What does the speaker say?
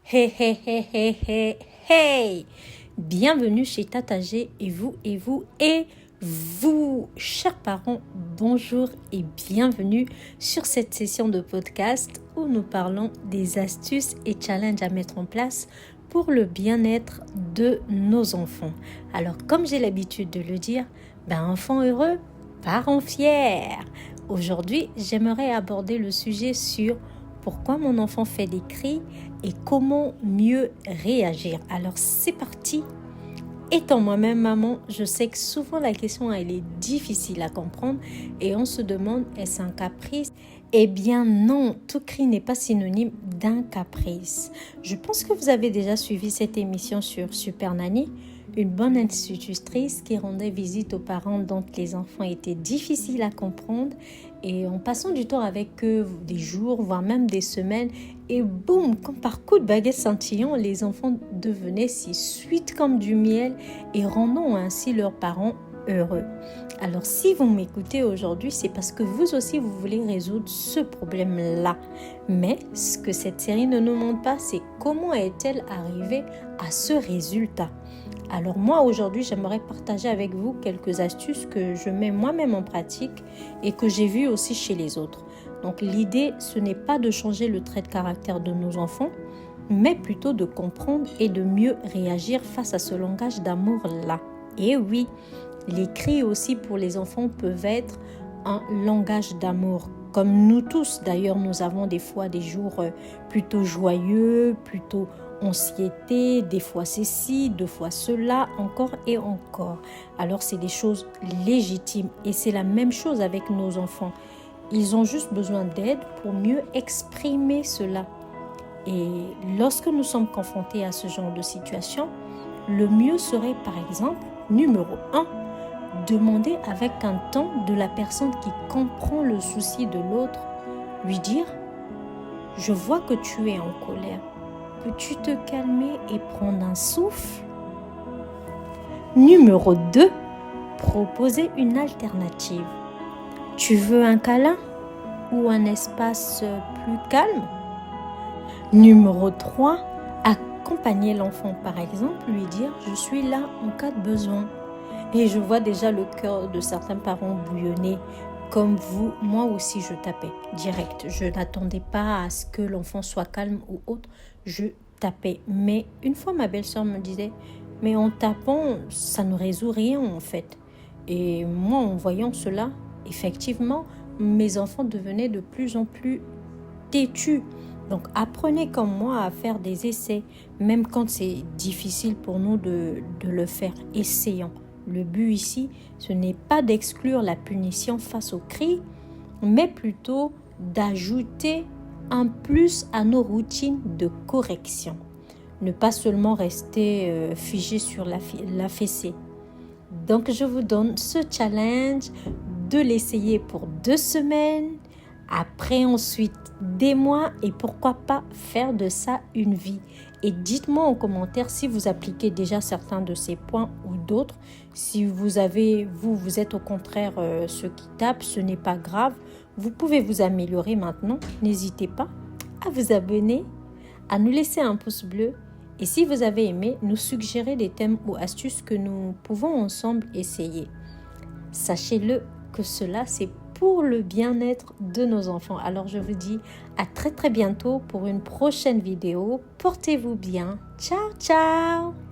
Hey, hey, hey, hey, hey, hey! Bienvenue chez Tata G et vous, chers parents, bonjour et bienvenue sur cette session de podcast où nous parlons des astuces et challenges à mettre en place pour le bien-être de nos enfants. Alors, comme j'ai l'habitude de le dire, enfant heureux, parents fiers. Aujourd'hui, j'aimerais aborder le sujet sur pourquoi mon enfant fait des cris et comment mieux réagir. Alors c'est parti. Étant moi-même maman, je sais que souvent la question elle est difficile à comprendre et on se demande est-ce un caprice? Eh bien non, tout cri n'est pas synonyme d'un caprice. Je pense que vous avez déjà suivi cette émission sur Super Nanny, une bonne institutrice qui rendait visite aux parents dont les enfants étaient difficiles à comprendre et en passant du temps avec eux, des jours, voire même des semaines, et boum, comme par coup de baguette scintillant, les enfants devenaient si suites comme du miel et rendant ainsi leurs parents heureux. Alors si vous m'écoutez aujourd'hui, c'est parce que vous aussi vous voulez résoudre ce problème-là. Mais ce que cette série ne nous montre pas, c'est comment est-elle arrivée à ce résultat. Alors moi aujourd'hui, j'aimerais partager avec vous quelques astuces que je mets moi-même en pratique et que j'ai vues aussi chez les autres. Donc l'idée, ce n'est pas de changer le trait de caractère de nos enfants, mais plutôt de comprendre et de mieux réagir face à ce langage d'amour-là. Et oui, les cris aussi pour les enfants peuvent être un langage d'amour. Comme nous tous, d'ailleurs, nous avons des fois des jours plutôt joyeux, plutôt anxiété, des fois ceci, deux fois cela, encore et encore. Alors c'est des choses légitimes et c'est la même chose avec nos enfants. Ils ont juste besoin d'aide pour mieux exprimer cela. Et lorsque nous sommes confrontés à ce genre de situation, le mieux serait par exemple, numéro 1, demander avec un ton de la personne qui comprend le souci de l'autre, lui dire « Je vois que tu es en colère. Peux-tu te calmer et prendre un souffle ?» Numéro 2, proposer une alternative. Tu veux un câlin ou un espace plus calme? Numéro 3, accompagner l'enfant par exemple, lui dire « Je suis là en cas de besoin ». Et je vois déjà le cœur de certains parents bouillonner. Comme vous, moi aussi je tapais direct. Je n'attendais pas à ce que l'enfant soit calme ou autre. Je tapais. Mais une fois ma belle-sœur me disait « Mais en tapant, ça ne résout rien en fait ». Et moi en voyant cela, effectivement, mes enfants devenaient de plus en plus têtus. Donc apprenez comme moi à faire des essais, même quand c'est difficile pour nous de le faire. Essayons. Le but ici, ce n'est pas d'exclure la punition face au cri, mais plutôt d'ajouter un plus à nos routines de correction. Ne pas seulement rester figé sur la fessée. Donc je vous donne ce challenge de l'essayer pour 2 semaines, après ensuite des mois et pourquoi pas faire de ça une vie. Et dites-moi en commentaire si vous appliquez déjà certains de ces points ou d'autres. Si vous êtes au contraire ceux qui tapent, ce n'est pas grave. Vous pouvez vous améliorer maintenant. N'hésitez pas à vous abonner, à nous laisser un pouce bleu. Et si vous avez aimé, nous suggérer des thèmes ou astuces que nous pouvons ensemble essayer. Sachez-le que cela, c'est pour le bien-être de nos enfants. Alors je vous dis à très très bientôt pour une prochaine vidéo. Portez-vous bien. Ciao, ciao!